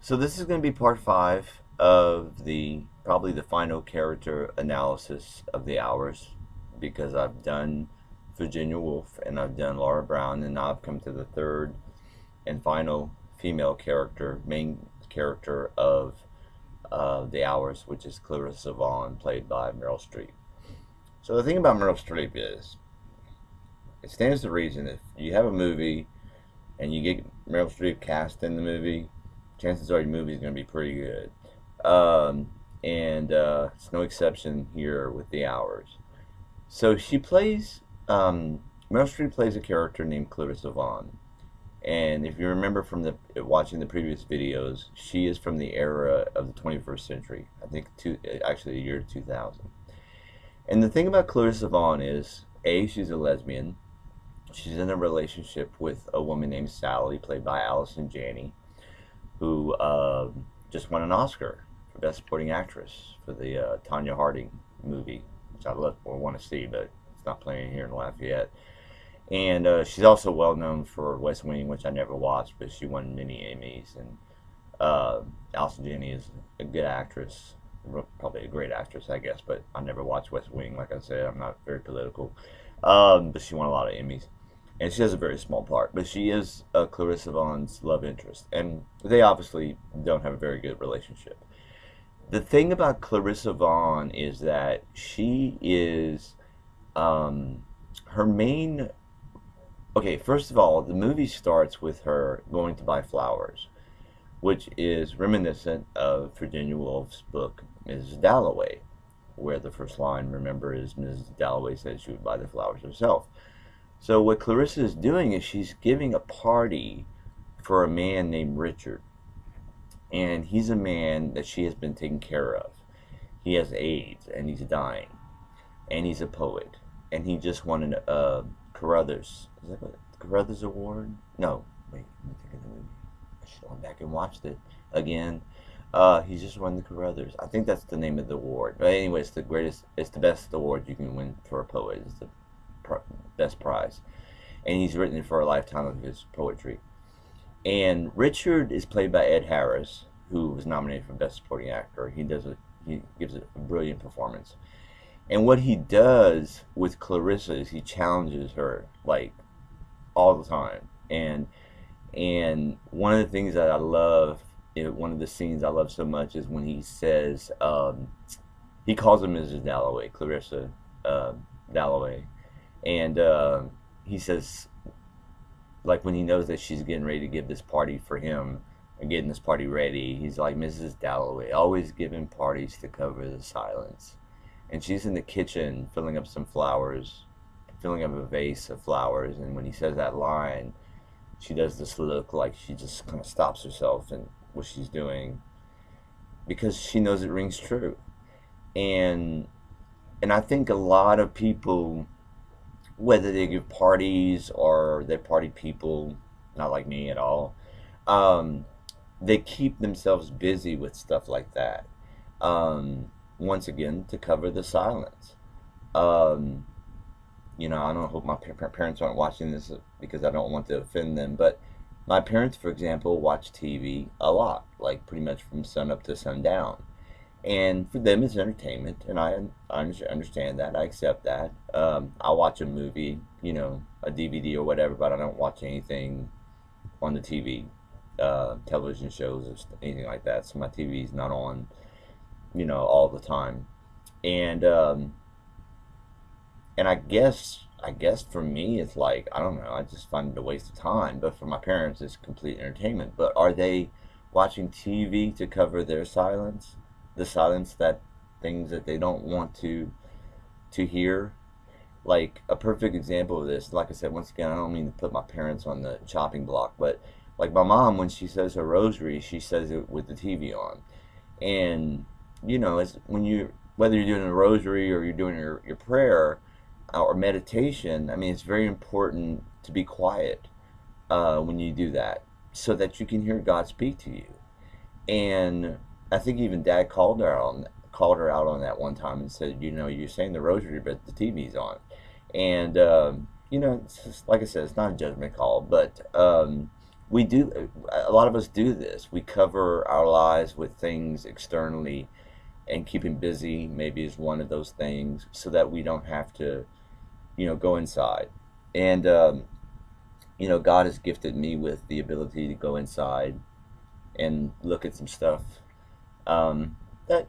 So this is going to be part 5 of probably the final character analysis of the hours, because I've done Virginia Woolf and I've done Laura Brown, and now I've come to the third and final female character, main character of the hours, which is Clarissa Vaughn, played by Meryl Streep. So the thing about Meryl Streep is, it stands to reason if you have a movie and you get Meryl Streep cast in the movie, chances are your movie is going to be pretty good. And it's no exception here with the hours. So Meryl Streep plays a character named Clarissa Vaughn. And if you remember from watching the previous videos, she is from the era of the 21st century. I think actually the year 2000. And the thing about Clarissa Vaughn is, A, she's a lesbian. She's in a relationship with a woman named Sally, played by Allison Janney, who just won an Oscar for Best Supporting Actress for the Tonya Harding movie, which I love or want to see, but it's not playing here in Lafayette. And she's also well known for West Wing, which I never watched, but she won many Emmys. And Allison Janney is a good actress, probably a great actress, I guess, but I never watched West Wing. Like I said, I'm not very political, but she won a lot of Emmys. And she has a very small part, but she is Clarissa Vaughn's love interest, and they obviously don't have a very good relationship. The thing about Clarissa Vaughn is that she is her main. Okay, first of all, the movie starts with her going to buy flowers, which is reminiscent of Virginia Woolf's book, Mrs. Dalloway, where the first line, remember, is Mrs. Dalloway said she would buy the flowers herself. So what Clarissa is doing is she's giving a party for a man named Richard. And he's a man that she has been taking care of. He has AIDS and he's dying. And he's a poet. And he just won a Carruthers. Is that what? Carruthers Award? No. Wait, let me think of the movie. I should have gone back and watched it again. He's just won the Carruthers. I think that's the name of the award. But anyway, it's the best award you can win for a poet. It's the best prize, and he's written it for a lifetime of his poetry. And Richard is played by Ed Harris, who was nominated for Best Supporting Actor. He gives a brilliant performance. And what he does with Clarissa is he challenges her like all the time. And one of the things that I love, one of the scenes I love so much, is when he says he calls her Mrs. Dalloway, Clarissa Dalloway. And he says, like, when he knows that she's getting ready to give this party for him, and getting this party ready, he's like, Mrs. Dalloway, always giving parties to cover the silence. And she's in the kitchen filling up some flowers, filling up a vase of flowers, and when he says that line, she does this look like she just kind of stops herself and what she's doing, because she knows it rings true. And I think a lot of people, whether they give parties or they're party people, not like me at all, they keep themselves busy with stuff like that. Once again, to cover the silence. I don't hope my parents aren't watching this because I don't want to offend them, but my parents, for example, watch TV a lot, like pretty much from sun up to sundown. And for them, it's entertainment, and I understand that. I accept that. I watch a movie, a DVD or whatever, but I don't watch anything on the TV, television shows or anything like that. So my TV's not on, all the time. And I guess for me, it's like, I don't know, I just find it a waste of time. But for my parents, it's complete entertainment. But are they watching TV to cover their silence? The silence, that things that they don't want to hear. Like a perfect example of this, like I said, once again, I don't mean to put my parents on the chopping block, but like my mom, when she says her rosary, she says it with the TV on. And it's whether you're doing a rosary or you're doing your prayer or meditation, I mean, it's very important to be quiet when you do that, so that you can hear God speak to you. And I think even Dad called her out on that one time and said, you're saying the rosary, but the TV's on. And it's just, like I said, it's not a judgment call, but we do, a lot of us do this. We cover our lives with things externally, and keeping busy maybe is one of those things, so that we don't have to, go inside. And God has gifted me with the ability to go inside and look at some stuff, that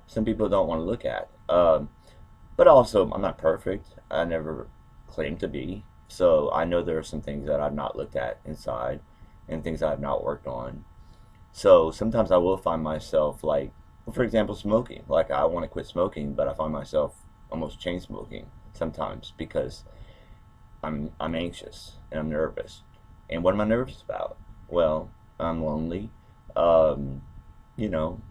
some people don't want to look at. But also, I'm not perfect. I never claim to be. So I know there are some things that I've not looked at inside, and things I've not worked on. So sometimes I will find myself, like, for example, smoking. Like, I want to quit smoking, but I find myself almost chain smoking sometimes, because I'm anxious and I'm nervous. And what am I nervous about? Well, I'm lonely, um, you know,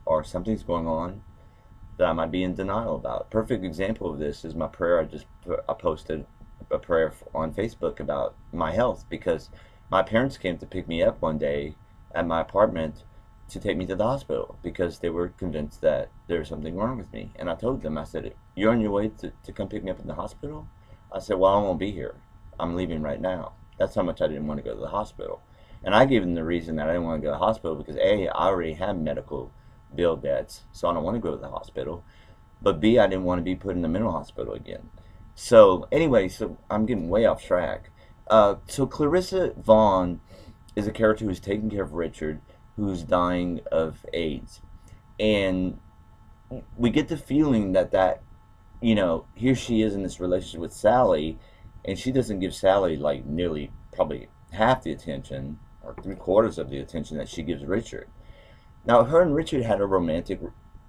or something's going on that I might be in denial about. Perfect example of this is my prayer. I posted a prayer on Facebook about my health, because my parents came to pick me up one day at my apartment to take me to the hospital, because they were convinced that there was something wrong with me. And I told them, I said, "You're on your way to come pick me up in the hospital?" I said, "Well, I won't be here. I'm leaving right now." That's how much I didn't want to go to the hospital. And I gave them the reason that I didn't want to go to the hospital, because A, I already have medical bill debts, so I don't want to go to the hospital. But B, I didn't want to be put in the mental hospital again. So anyway, so I'm getting way off track. So Clarissa Vaughn is a character who's taking care of Richard, who's dying of AIDS. And we get the feeling that here she is in this relationship with Sally, and she doesn't give Sally like nearly probably half the attention, or three-quarters of the attention that she gives Richard. Now, her and Richard had a romantic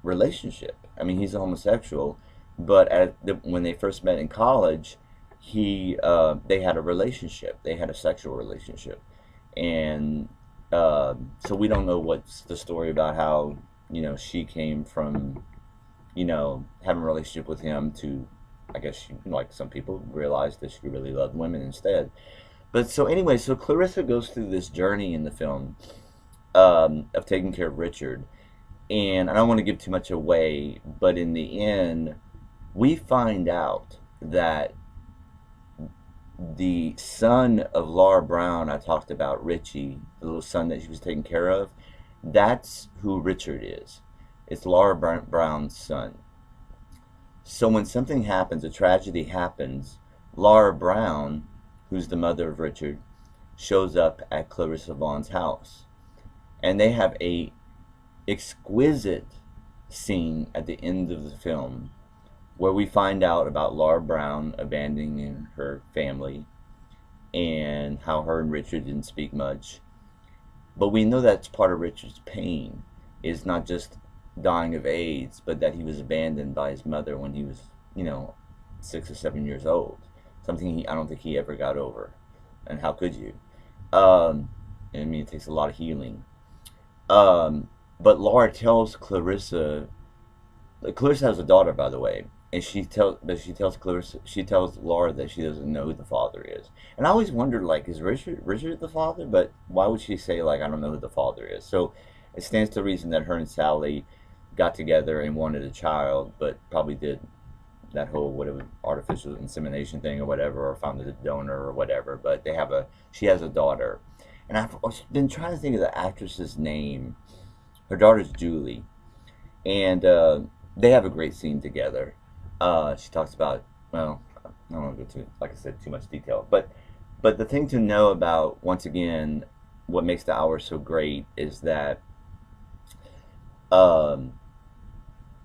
relationship. I mean, he's a homosexual, but when they first met in college, they had a relationship. They had a sexual relationship, and so we don't know what's the story about how she came from having a relationship with him to, I guess she, like some people, realized that she really loved women instead. But so anyway, so Clarissa goes through this journey in the film, of taking care of Richard. And I don't want to give too much away, but in the end, we find out that the son of Laura Brown, I talked about, Richie, the little son that she was taking care of, that's who Richard is. It's Laura Brown's son. So when something happens, a tragedy happens, Laura Brown, who's the mother of Richard, shows up at Clarissa Vaughn's house. And they have a exquisite scene at the end of the film where we find out about Laura Brown abandoning her family, and how her and Richard didn't speak much. But we know that's part of Richard's pain, is not just dying of AIDS, but that he was abandoned by his mother when he was, 6 or 7 years old. Something I don't think he ever got over. And how could you? I mean, it takes a lot of healing. But Laura tells Clarissa has a daughter, by the way, and she tells Laura that she doesn't know who the father is. And I always wondered, like, is Richard the father? But why would she say, like, I don't know who the father is? So it stands to reason that her and Sally got together and wanted a child, but probably did that whole whatever artificial insemination thing or whatever, or found a donor or whatever. But she has a daughter, and I've been trying to think of the actress's name. Her daughter's Julie, and they have a great scene together. She talks about, well, I don't want to go too, like I said, too much detail, but the thing to know about, once again, what makes The Hour so great is that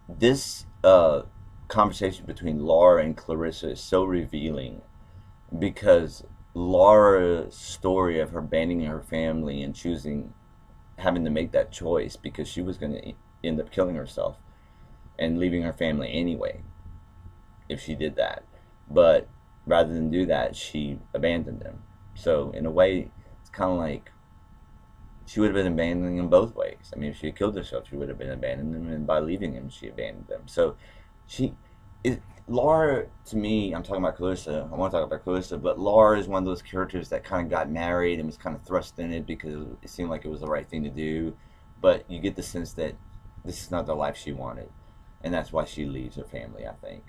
this conversation between Laura and Clarissa is so revealing, because Laura's story of her abandoning her family and having to make that choice, because she was going to end up killing herself and leaving her family anyway if she did that. But rather than do that, she abandoned them. So in a way, it's kind of like she would have been abandoning them both ways. I mean, if she had killed herself, she would have been abandoning them, and by leaving them, she abandoned them. So Laura, to me, I'm talking about Clarissa. I want to talk about Clarissa, but Laura is one of those characters that kind of got married and was kind of thrust in it because it seemed like it was the right thing to do. But you get the sense that this is not the life she wanted, and that's why she leaves her family, I think.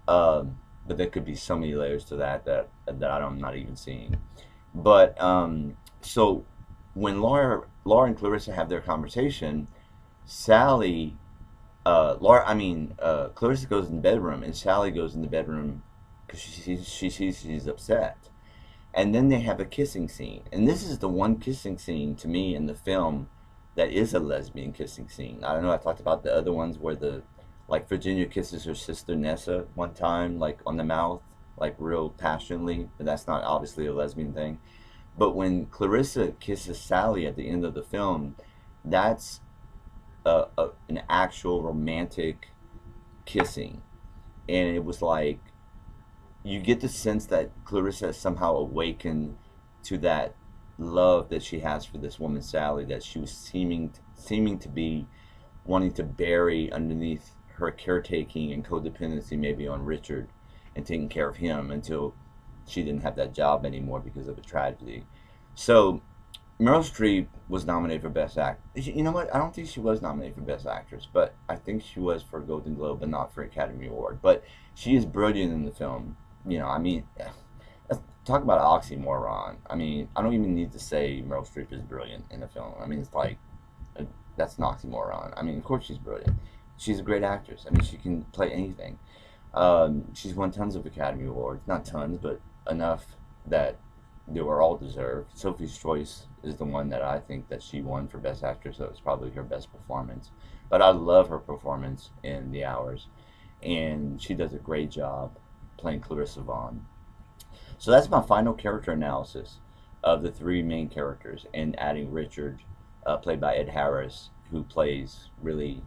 But there could be so many layers to that I'm not even seeing. But So when Laura and Clarissa have their conversation, Sally, Clarissa goes in the bedroom, and Sally goes in the bedroom because she sees she's upset. And then they have a kissing scene, and this is the one kissing scene to me in the film that is a lesbian kissing scene. I don't know, I talked about the other ones where like Virginia kisses her sister Nessa one time, like on the mouth, like real passionately, but that's not obviously a lesbian thing. But when Clarissa kisses Sally at the end of the film, that's an actual romantic kissing. And it was like, you get the sense that Clarissa has somehow awakened to that love that she has for this woman Sally, that she was seeming to be wanting to bury underneath her caretaking and codependency, maybe on Richard, and taking care of him until she didn't have that job anymore because of a tragedy. So Meryl Streep was nominated for Best Actress. You know what? I don't think she was nominated for Best Actress, but I think she was for a Golden Globe, but not for Academy Award. But she is brilliant in the film. You know, I mean, talk about an oxymoron. I mean, I don't even need to say Meryl Streep is brilliant in the film. I mean, it's like, that's an oxymoron. I mean, of course she's brilliant. She's a great actress. I mean, she can play anything. She's won tons of Academy Awards. Not tons, but enough that they were all deserved. Sophie's Choice is the one that I think that she won for Best Actress, so it's probably her best performance. But I love her performance in The Hours, and she does a great job playing Clarissa Vaughn. So that's my final character analysis of the three main characters, and adding Richard, played by Ed Harris, who plays really,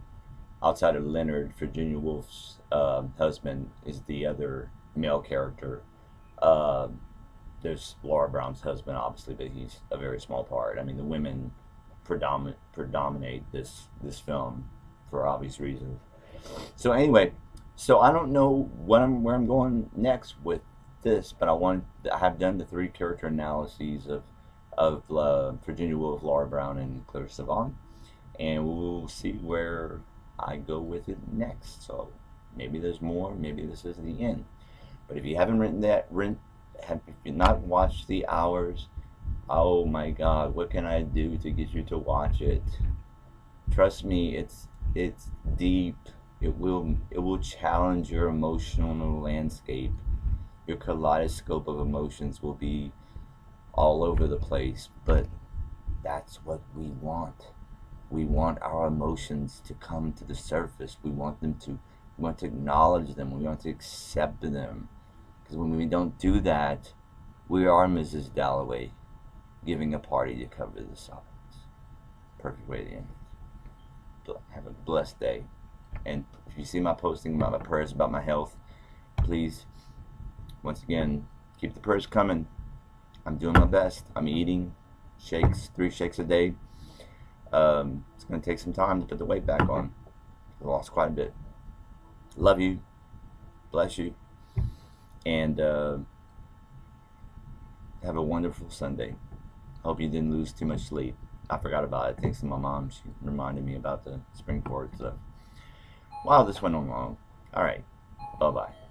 outside of Leonard, Virginia Woolf's husband is the other male character. Uh, there's Laura Brown's husband, obviously, but he's a very small part. I mean, the women predominate this film for obvious reasons. So anyway, so I don't know where I'm going next with this, but I have done the three character analyses of Virginia Woolf, Laura Brown, and Clarissa Vaughn, and we'll see where I go with it next. So maybe there's more, maybe this is the end. But if you haven't if you not watched The Hours, oh my God, what can I do to get you to watch it? Trust me, it's deep. It will challenge your emotional landscape. Your kaleidoscope of emotions will be all over the place, but that's what we want. We want our emotions to come to the surface. We want to acknowledge them. We want to accept them. Because when we don't do that, we are Mrs. Dalloway giving a party to cover the silence. Perfect way to end. Have a blessed day. And if you see my posting about my prayers about my health, please, once again, keep the prayers coming. I'm doing my best. I'm eating shakes, 3 shakes a day. It's going to take some time to put the weight back on. I lost quite a bit. Love you. Bless you. And have a wonderful Sunday. Hope you didn't lose too much sleep. I forgot about it. Thanks to my mom. She reminded me about the spring forward stuff. Wow, this went on long. All right. Bye-bye.